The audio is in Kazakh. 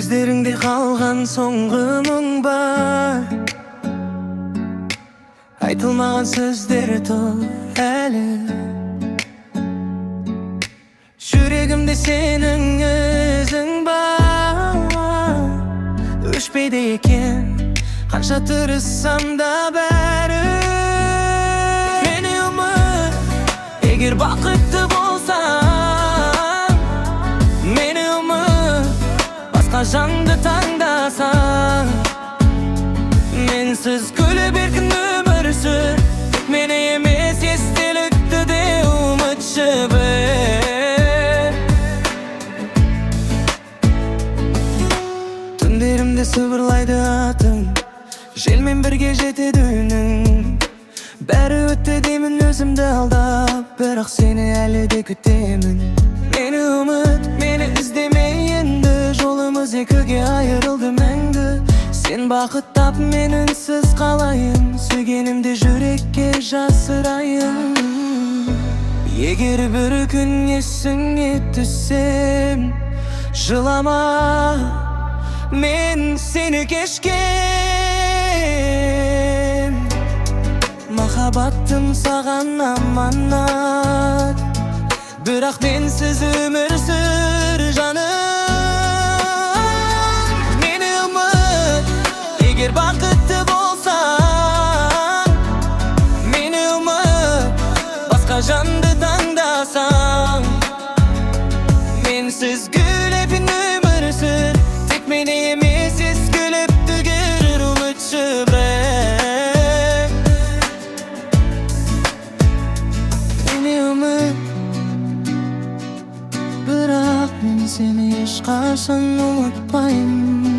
Көздеріңде қалған соңғы мұң бар, айтылмаған сөздер тұр әлі. Жүрегімде сенің өзің бар, өшпейді екен қанша тырыссам да бәрі. Мені ұмыт, егер бақытты болсаң, мені ұмыт, басқа жанды таңдасаң. Менсіз күліп еркін өмір сүр, тек мені емес естелікті де ұмытшы бір. Түндерімде сыбырлайды атың, желмен бірге жетеді үнің. Бәрі өтті деймін өзімді алдап, бірақ сені әлі де күтемін. Мені ұмыт, мені іздеме енді, жолымыз екіге айырылды мәңгі. Сен бақыт тап, мен үнсіз қалайын, сүйгенімді жүрекке жасырайын. Егер бір күн есіңе түссем, жылама, мен сені кешкен. Махаббатым саған аманат, бірақ менсіз өмір сүр жаным. Мені ұмыт, егер бақытты болсаң, мені ұмыт, басқа жанды таңдасаң. Менсіз гүлеп өмір сүр, тек мені емес ескіліп түгер ұмытшы бір. Мені ұмыт, бірақ мен сені ешқашан ұмытпаймын.